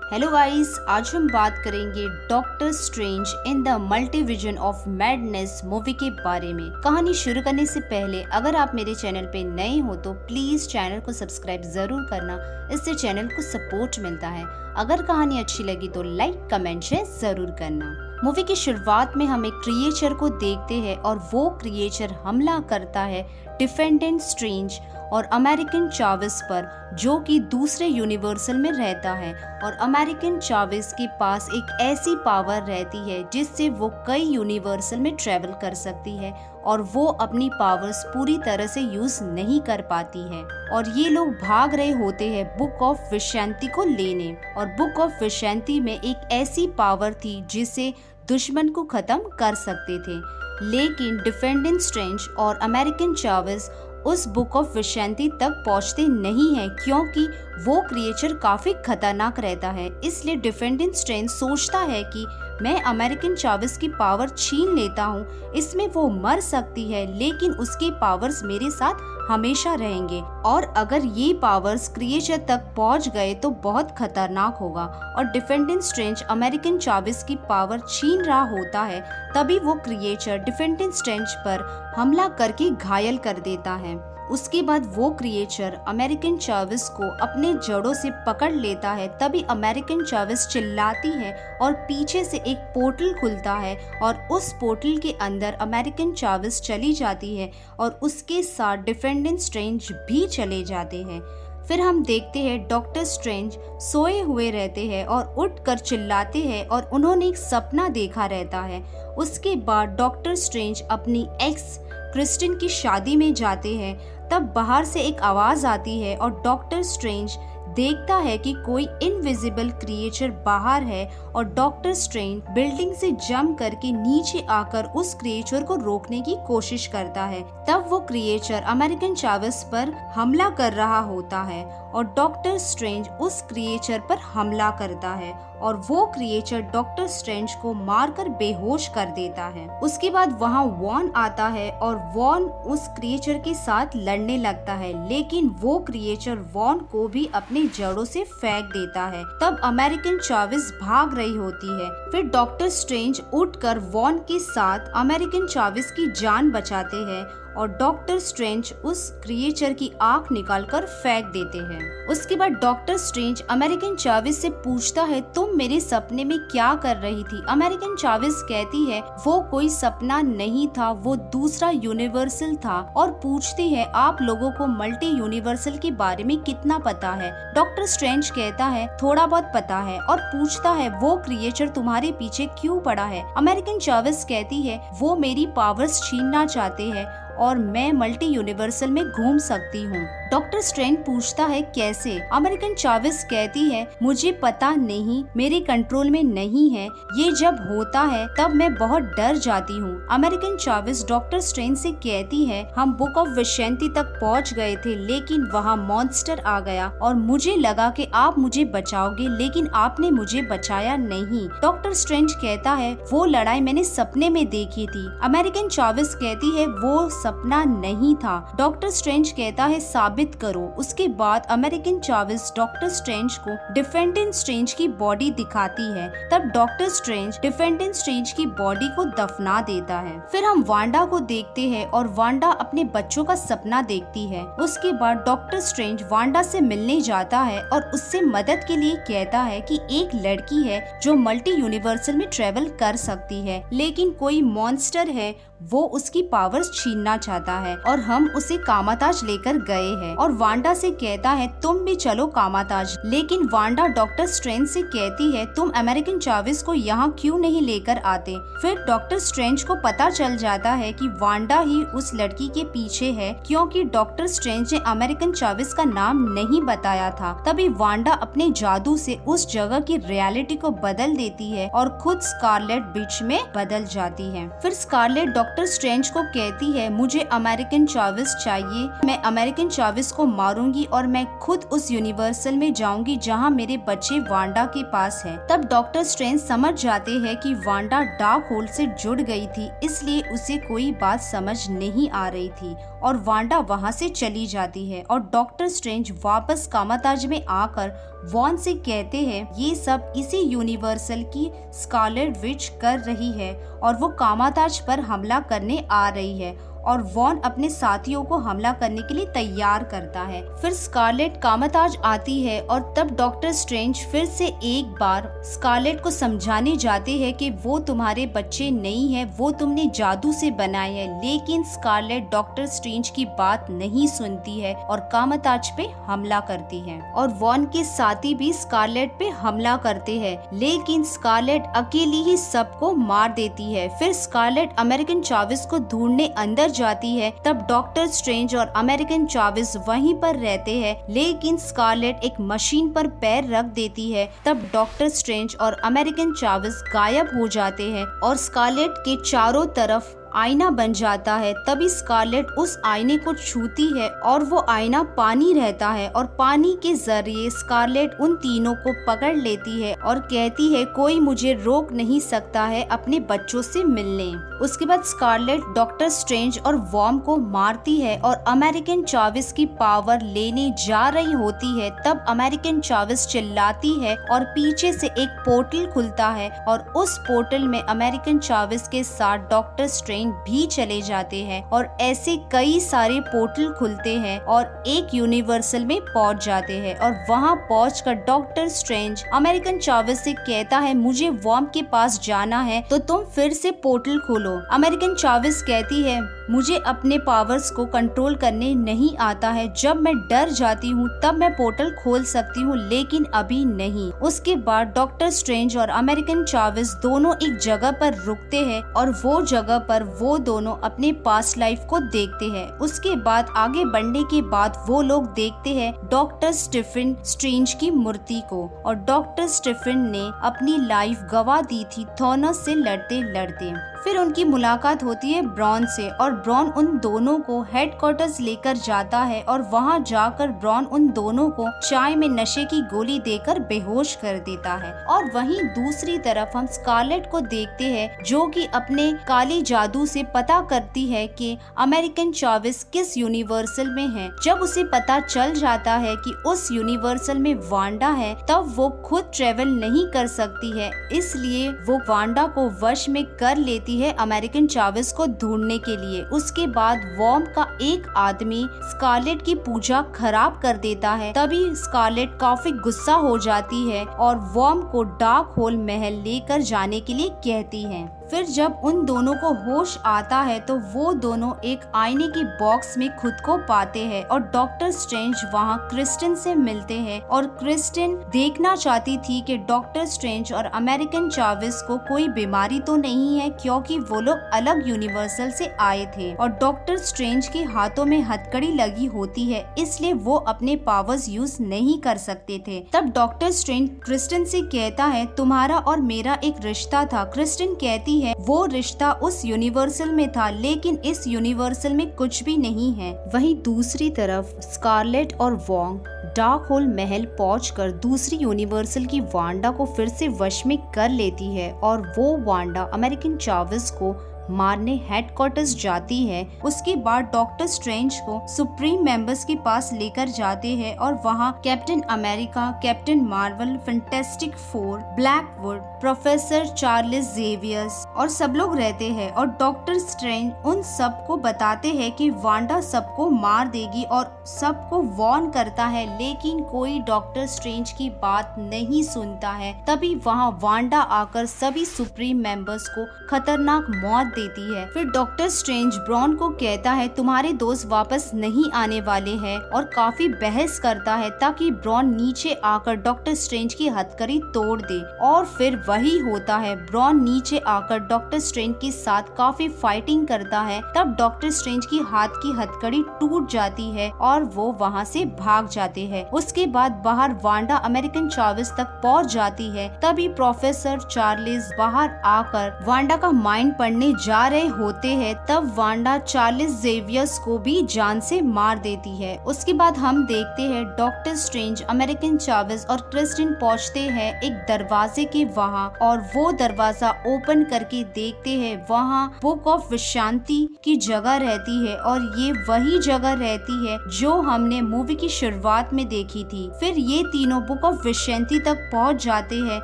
Hello guys, आज हम बात करेंगे doctor strange in the multiverse of madness movie के बारे में। कहानी शुरू करने से पहले अगर आप मेरे चैनल पे नए हो तो प्लीज चैनल को सब्सक्राइब जरूर करना, इससे चैनल को सपोर्ट मिलता है। अगर कहानी अच्छी लगी तो लाइक कमेंट शेयर जरूर करना। मूवी की शुरुआत में हम एक क्रिएचर को देखते हैं और वो क्रिएचर हमला करता है डिफेंडेंट स्ट्रेंज और अमेरिकन चावेस पर, जो कि दूसरे यूनिवर्सल में रहता है। और अमेरिकन चावेस के पास एक ऐसी पावर रहती है जिससे वो कई यूनिवर्सल में ट्रेवल कर सकती है और वो अपनी पावर्स पूरी तरह से यूज नहीं कर पाती है। और ये लोग भाग रहे होते हैं बुक ऑफ विशांति को लेने, और बुक ऑफ विशांति में एक ऐसी पावर थी जिसे दुश्मन को खत्म कर सकते थे। लेकिन डिफेंडेंट स्ट्रेंज और अमेरिकन चावेस उस बुक ऑफ विशांति तक पहुंचते नहीं है क्योंकि वो क्रिएचर काफी खतरनाक रहता है। इसलिए डिफेंडेंट स्ट्रेंज सोचता है कि मैं अमेरिकन चावेस की पावर छीन लेता हूँ, इसमें वो मर सकती है लेकिन उसके पावर्स मेरे साथ हमेशा रहेंगे, और अगर ये पावर्स क्रिएचर तक पहुंच गए तो बहुत खतरनाक होगा। और डिफेंडेंट स्ट्रेंज अमेरिकन चावेस की पावर छीन रहा होता है, तभी वो क्रिएचर डिफेंडेंट स्ट्रेंज पर हमला करके घायल कर देता है। उसके बाद वो क्रिएचर अमेरिकन चावेस को अपने जड़ों से पकड़ लेता है। तभी अमेरिकन चावेस चिल्लाती है और पीछे से एक पोर्टल खुलता है और उस पोर्टल के अंदर अमेरिकन चावेस चली जाती है और उसके साथ डिफेंडेंट स्ट्रेंज भी चले जाते हैं। फिर हम देखते हैं डॉक्टर स्ट्रेंज सोए हुए रहते हैं और उठकर चिल्लाते हैं और उन्होंने एक सपना देखा रहता है। उसके बाद डॉक्टर स्ट्रेंज अपनी एक्स क्रिस्टिन की शादी में जाते हैं। तब बाहर से एक आवाज आती है और डॉक्टर स्ट्रेंज देखता है कि कोई इनविजिबल क्रिएचर बाहर है और डॉक्टर स्ट्रेंज बिल्डिंग से जंप करके नीचे आकर उस क्रिएचर को रोकने की कोशिश करता है। तब वो क्रिएचर अमेरिकन चावेस पर हमला कर रहा होता है और डॉक्टर स्ट्रेंज उस क्रिएचर पर हमला करता है और वो क्रिएचर डॉक्टर स्ट्रेंज को मारकर बेहोश कर देता है। उसके बाद वहाँ वॉन आता है और वॉन उस क्रिएचर के साथ लड़ने लगता है, लेकिन वो क्रिएचर वॉन को भी अपने जड़ों से फेंक देता है। तब अमेरिकन चावेस भाग रही होती है। फिर डॉक्टर स्ट्रेंज उठकर वॉन के साथ अमेरिकन चावेस की जान बचाते हैं और डॉक्टर स्ट्रेंज उस क्रिएचर की आंख निकालकर फेंक देते हैं। उसके बाद डॉक्टर स्ट्रेंज अमेरिकन चावेस से पूछता है, तुम मेरे सपने में क्या कर रही थी? अमेरिकन चावेस कहती है वो कोई सपना नहीं था, वो दूसरा यूनिवर्सल था, और पूछती है आप लोगों को मल्टी यूनिवर्सल के बारे में कितना पता है? डॉक्टर स्ट्रेंज कहता है थोड़ा बहुत पता है, और पूछता है वो क्रिएचर तुम्हारे पीछे क्यों पड़ा है? अमेरिकन चावेस कहती है वो मेरी पावर्स छीनना चाहते हैं और मैं मल्टी यूनिवर्सल में घूम सकती हूँ। डॉक्टर स्ट्रेंज पूछता है कैसे? अमेरिकन चावेस कहती है मुझे पता नहीं, मेरे कंट्रोल में नहीं है, ये जब होता है तब मैं बहुत डर जाती हूँ। अमेरिकन चावेस डॉक्टर स्ट्रेंज से कहती है हम बुक ऑफ विशांति तक पहुँच गए थे लेकिन वहाँ मॉन्स्टर आ गया और मुझे लगा कि आप मुझे बचाओगे, लेकिन आपने मुझे बचाया नहीं। डॉक्टर स्ट्रेंज कहता है वो लड़ाई मैंने सपने में देखी थी। अमेरिकन चावेस कहती है वो सपना नहीं था। डॉक्टर स्ट्रेंज कहता है साबित करो। उसके बाद अमेरिकन चावेस डॉक्टर स्ट्रेंज को डिफेंडेंट स्ट्रेंज की बॉडी दिखाती है। तब डॉक्टर स्ट्रेंज डिफेंडेंट स्ट्रेंज की बॉडी को दफना देता है। फिर हम वांडा को देखते हैं और वांडा अपने बच्चों का सपना देखती है। उसके बाद डॉक्टर स्ट्रेंज वांडा से मिलने जाता है और उससे मदद के लिए कहता है कि एक लड़की है जो मल्टी यूनिवर्सल में ट्रेवल कर सकती है, लेकिन कोई मॉन्स्टर है वो उसकी पावर्स छीनना चाहता है और हम उसे कामाताज लेकर गए हैं। और वांडा से कहता है तुम भी चलो कामाताज, लेकिन वांडा डॉक्टर स्ट्रेंज से कहती है तुम अमेरिकन चावेस को यहाँ क्यों नहीं लेकर आते? फिर डॉक्टर स्ट्रेंज को पता चल जाता है कि वांडा ही उस लड़की के पीछे है क्योंकि डॉक्टर स्ट्रेंज ने अमेरिकन चावेस का नाम नहीं बताया था। तभी वांडा अपने जादू से उस जगह की रियलिटी को बदल देती है और खुद स्कारलेट विच में बदल जाती है। फिर स्कारलेट डॉक्टर स्ट्रेंज को कहती है मुझे अमेरिकन चावेस चाहिए, मैं अमेरिकन चावेस को मारूंगी और मैं खुद उस यूनिवर्सल में जाऊंगी जहां मेरे बच्चे वांडा के पास है। तब डॉक्टर स्ट्रेंज समझ जाते हैं कि वांडा डार्क होल से जुड़ गई थी, इसलिए उसे कोई बात समझ नहीं आ रही थी और वांडा वहां से चली जाती है और डॉक्टर स्ट्रेंज वापस कामाताज में आकर वॉन से कहते हैं ये सब इसी यूनिवर्सल की स्कारलेट विच कर रही है और वो कामाताज पर हमला करने आ रही है और वॉन अपने साथियों को हमला करने के लिए तैयार करता है। फिर स्कारलेट कामाताज आती है और तब डॉक्टर स्ट्रेंज फिर से एक बार स्कारलेट को समझाने जाते हैं कि वो तुम्हारे बच्चे नहीं है, वो तुमने जादू से बनाए हैं। लेकिन स्कारलेट डॉक्टर स्ट्रेंज की बात नहीं सुनती है और कामाताज पे हमला करती है और वॉन के साथी भी स्कारलेट पे हमला करते हैं, लेकिन स्कारलेट अकेली ही सबको मार देती है। फिर स्कारलेट अमेरिकन चाविस को ढूंढने अंदर जाती है। तब डॉक्टर स्ट्रेंज और अमेरिकन चाविस वहीं पर रहते हैं, लेकिन स्कारलेट एक मशीन पर पैर रख देती है। तब डॉक्टर स्ट्रेंज और अमेरिकन चाविस गायब हो जाते हैं और स्कारलेट के चारों तरफ आईना बन जाता है। तभी स्कारलेट उस आईने को छूती है और वो आईना पानी रहता है और पानी के जरिए स्कारलेट उन तीनों को पकड़ लेती है और कहती है कोई मुझे रोक नहीं सकता है अपने बच्चों से मिलने। उसके बाद स्कारलेट डॉक्टर स्ट्रेंज और वॉर्म को मारती है और अमेरिकन चाविस की पावर लेने जा रही होती है। तब अमेरिकन चाविस चिल्लाती है और पीछे से एक पोर्टल खुलता है और उस पोर्टल में अमेरिकन चाविस के साथ डॉक्टर स्ट्रेंज भी चले जाते हैं और ऐसे कई सारे पोर्टल खुलते हैं और एक यूनिवर्सल में पहुंच जाते हैं और वहां पहुंचकर डॉक्टर स्ट्रेंज अमेरिकन चाविस से कहता है मुझे वॉर्म के पास जाना है तो तुम फिर से पोर्टल खोलो। अमेरिकन चाविस कहती है मुझे अपने पावर्स को कंट्रोल करने नहीं आता है, जब मैं डर जाती हूँ तब मैं पोर्टल खोल सकती हूँ लेकिन अभी नहीं। उसके बाद डॉक्टर स्ट्रेंज और अमेरिकन चाविस दोनों एक जगह पर रुकते हैं और वो जगह पर वो दोनों अपने पास्ट लाइफ को देखते हैं। उसके बाद आगे बढ़ने के बाद वो लोग देखते हैं डॉक्टर स्टीफन स्ट्रेंज की मूर्ति को और डॉक्टर स्टीफन ने अपनी लाइफ गवा दी थी थॉनस से लड़ते लड़ते। फिर उनकी मुलाकात होती है ब्रॉन से और ब्रॉन उन दोनों को हेडक्वार्टर्स लेकर जाता है और वहां जाकर ब्रॉन उन दोनों को चाय में नशे की गोली देकर बेहोश कर देता है। और वहीं दूसरी तरफ हम स्कारलेट को देखते हैं जो कि अपने काले जादू से पता करती है कि अमेरिकन चाविस किस यूनिवर्सल में है। जब उसे पता चल जाता है कि उस यूनिवर्सल में वांडा है तब वो खुद ट्रेवल नहीं कर सकती है, इसलिए वो वांडा को वश में कर लेती है अमेरिकन चाविस को ढूंढने के लिए। उसके बाद वॉर्म का एक आदमी स्कारलेट की पूजा खराब कर देता है। तभी स्कारलेट काफी गुस्सा हो जाती है और वॉर्म को डार्क होल महल लेकर जाने के लिए कहती है। फिर जब उन दोनों को होश आता है तो वो दोनों एक आईने की बॉक्स में खुद को पाते हैं और डॉक्टर स्ट्रेंज वहाँ क्रिस्टन से मिलते हैं और क्रिस्टन देखना चाहती थी कि डॉक्टर स्ट्रेंज और अमेरिकन चाविस को कोई बीमारी तो नहीं है क्योंकि वो लोग अलग यूनिवर्सल से आए थे और डॉक्टर स्ट्रेंज के हाथों में हथकड़ी लगी होती है, इसलिए वो अपने पावर्स यूज नहीं कर सकते थे। तब डॉक्टर स्ट्रेंज क्रिस्टन से कहता है तुम्हारा और मेरा एक रिश्ता था। क्रिस्टन कहती है वो रिश्ता उस यूनिवर्सल में था लेकिन इस यूनिवर्सल में कुछ भी नहीं है। वहीं दूसरी तरफ स्कारलेट और वॉन्ग डार्क होल महल पहुंचकर दूसरी यूनिवर्सल की वांडा को फिर से वश में कर लेती है और वो वांडा अमेरिकन चाविस को मारने हेडक्वार्टर्स जाती है। उसके बाद डॉक्टर स्ट्रेंज को सुप्रीम मेंबर्स के पास लेकर जाते हैं और वहाँ captain America, captain Marvel, fantastic four, Blackwood, professor Charles Xavier's और सब लोग रहते हैं और डॉक्टर स्ट्रेंज उन सबको बताते हैं कि वांडा सबको मार देगी और सबको वार्न करता है, लेकिन कोई डॉक्टर स्ट्रेंज की बात नहीं सुनता है। तभी वहाँ वांडा आकर सभी सुप्रीम मेंबर्स को खतरनाक मौत देती है। फिर डॉक्टर स्ट्रेंज ब्रॉन को कहता है तुम्हारे दोस्त वापस नहीं आने वाले हैं और काफी बहस करता है ताकि ब्रॉन नीचे आकर डॉक्टर स्ट्रेंज की हथकड़ी तोड़ दे और फिर वही होता है। ब्रॉन नीचे आकर डॉक्टर स्ट्रेंज के साथ काफी फाइटिंग करता है। तब डॉक्टर स्ट्रेंज की हाथ की हथकड़ी टूट जाती है और वो वहाँ से भाग जाते हैं। उसके बाद बाहर वांडा अमेरिकन चाविस तक पहुँच जाती है। तभी प्रोफेसर चार्ल्स बाहर आकर वांडा का माइंड पढ़ने जा रहे होते हैं तब वांडा चार्ल्स जेवियर्स को भी जान से मार देती है। उसके बाद हम देखते हैं डॉक्टर स्ट्रेंज, अमेरिकन चावेस और क्रिस्टिन पहुंचते हैं एक दरवाजे के वहाँ और वो दरवाजा ओपन करके देखते हैं वहाँ बुक ऑफ विशांति की जगह रहती है और ये वही जगह रहती है जो हमने मूवी की शुरुआत में देखी थी। फिर ये तीनों बुक ऑफ विशांति तक पहुँच जाते हैं।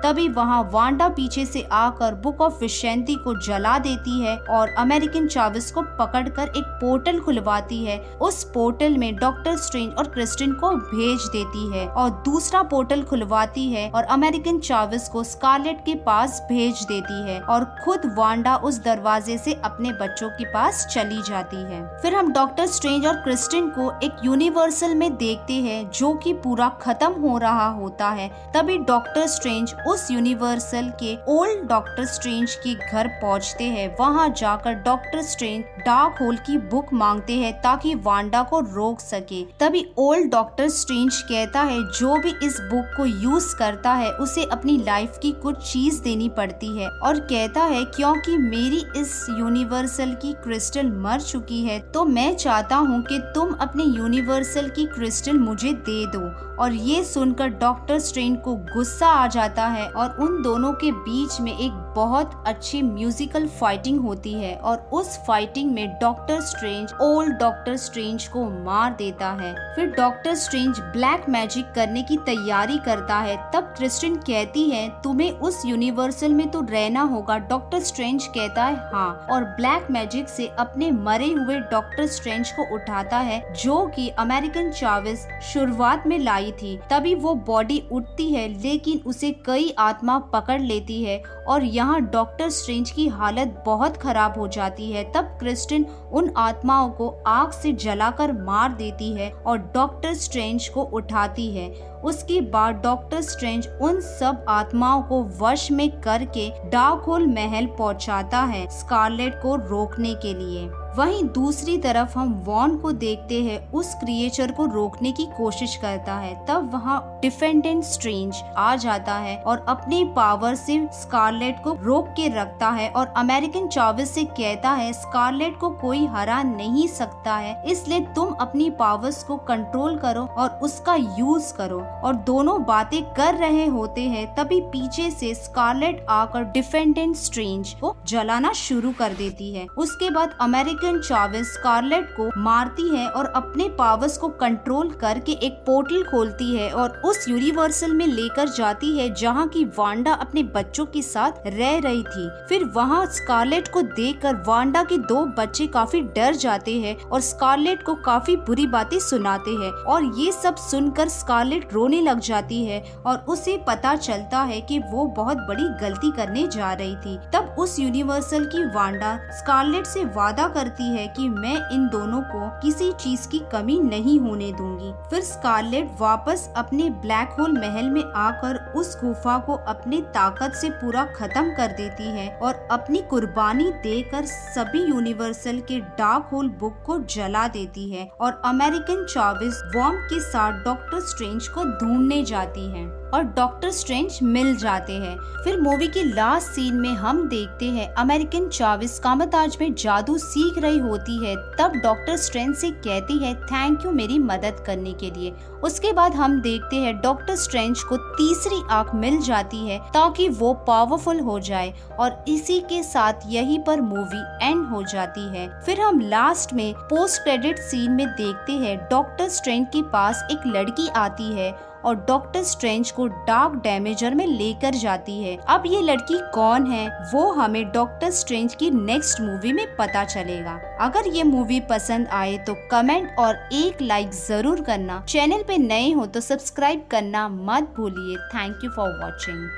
तभी वहाँ वांडा पीछे से आकर बुक ऑफ विशांति को जला देती है और अमेरिकन चावेस को पकड़कर एक पोर्टल खुलवाती है। उस पोर्टल में डॉक्टर स्ट्रेंज और क्रिस्टिन को भेज देती है और दूसरा पोर्टल खुलवाती है और अमेरिकन चावेस को स्कारलेट के पास भेज देती है और खुद वांडा उस दरवाजे से अपने बच्चों के पास चली जाती है। फिर हम डॉक्टर स्ट्रेंज और क्रिस्टिन को एक यूनिवर्सल में देखते हैं जो कि पूरा खत्म हो रहा होता है। तभी डॉक्टर स्ट्रेंज उस यूनिवर्सल के ओल्ड डॉक्टर स्ट्रेंज के घर पहुंचते हैं। वहां जाकर डॉक्टर स्ट्रेंज डार्क होल की बुक मांगते हैं ताकि वांडा को रोक सके। तभी ओल्ड डॉक्टर स्ट्रेंज कहता है जो भी इस बुक को यूज करता है उसे अपनी लाइफ की कुछ चीज देनी पड़ती है और कहता है क्योंकि मेरी इस यूनिवर्सल की क्रिस्टल मर चुकी है तो मैं चाहता हूँ कि तुम अपने यूनिवर्सल की क्रिस्टल मुझे दे दो। और ये सुनकर डॉक्टर स्ट्रेंज को गुस्सा आ जाता है और उन दोनों के बीच में एक बहुत अच्छी म्यूजिकल फाइटिंग होती है और उस फाइटिंग में doctor strange old doctor strange को मार देता है। फिर डॉक्टर स्ट्रेंज ब्लैक मैजिक करने की तैयारी करता है। तब क्रिस्टिन कहती है तुम्हें उस यूनिवर्सल में तो रहना होगा। डॉक्टर स्ट्रेंज कहता है हाँ और ब्लैक मैजिक से अपने मरे हुए डॉक्टर स्ट्रेंज को उठाता है जो कि अमेरिकन चावेस शुरुआत में लाई थी। तभी वो बॉडी उठती है लेकिन उसे कई आत्मा पकड़ लेती है और यहाँ डॉक्टर स्ट्रेंज की हालत बहुत खराब हो जाती है। तब क्रिस्टिन उन आत्माओं को आग से जलाकर मार देती है और डॉक्टर स्ट्रेंज को उठाती है। उसके बाद डॉक्टर स्ट्रेंज उन सब आत्माओं को वश में करके डार्क होल महल पहुंचाता है स्कारलेट को रोकने के लिए। वहीं दूसरी तरफ हम वॉन को देखते हैं, उस क्रिएचर को रोकने की कोशिश करता है। तब वहाँ डिफेंडेंट स्ट्रेंज आ जाता है और अपने पावर से स्कारलेट को रोक के रखता है और अमेरिकन चावेस से कहता है स्कारलेट को कोई हरा नहीं सकता है, इसलिए तुम अपनी पावर्स को कंट्रोल करो और उसका यूज करो। और दोनों बातें कर रहे होते हैं तभी पीछे से स्कारलेट आकर डिफेंडेंट स्ट्रेंज को जलाना शुरू कर देती है। उसके बाद अमेरिकन चावेस स्कारलेट को मारती है और अपने पावर्स को कंट्रोल करके एक पोर्टल खोलती है और उस यूनिवर्सल में लेकर जाती है जहाँ की वांडा अपने बच्चों के साथ रह रही थी। फिर वहाँ स्कारलेट को देखकर वांडा के दो बच्चे काफी डर जाते हैं और स्कारलेट को काफी बुरी बातें सुनाते हैं और ये सब सुनकर स्कारलेट रोने लग जाती है और उसे पता चलता है कि वो बहुत बड़ी गलती करने जा रही थी। तब उस यूनिवर्सल की वांडा स्कारलेट से वादा करती है कि मैं इन दोनों को किसी चीज की कमी नहीं होने दूंगी। फिर स्कारलेट वापस अपने ब्लैक होल महल में आकर उस गुफा को अपनी ताकत से पूरा खत्म कर देती है और अपनी कुर्बानी देकर सभी यूनिवर्सल के डार्क होल बुक को जला देती है और अमेरिकन चावेस वॉर्म के साथ डॉक्टर स्ट्रेंज को ढूंढने जाती है और डॉक्टर स्ट्रेंज मिल जाते हैं। फिर मूवी के लास्ट सीन में हम देखते हैं अमेरिकन चावेस कामताज में जादू सीख रही होती है। तब डॉक्टर स्ट्रेंज से कहती है थैंक यू मेरी मदद करने के लिए। उसके बाद हम देखते हैं डॉक्टर स्ट्रेंज को तीसरी आंख मिल जाती है ताकि वो पावरफुल हो जाए और इसी के साथ यहीं पर मूवी एंड हो जाती है। फिर हम लास्ट में पोस्ट क्रेडिट सीन में देखते हैं डॉक्टर स्ट्रेंज के पास एक लड़की आती है और डॉक्टर स्ट्रेंज को डार्क डैमेजर में लेकर जाती है। अब ये लड़की कौन है वो हमें डॉक्टर स्ट्रेंज की नेक्स्ट मूवी में पता चलेगा। अगर ये मूवी पसंद आए तो कमेंट और एक लाइक जरूर करना। चैनल पे नए हो तो सब्सक्राइब करना मत भूलिए। Thank you for watching.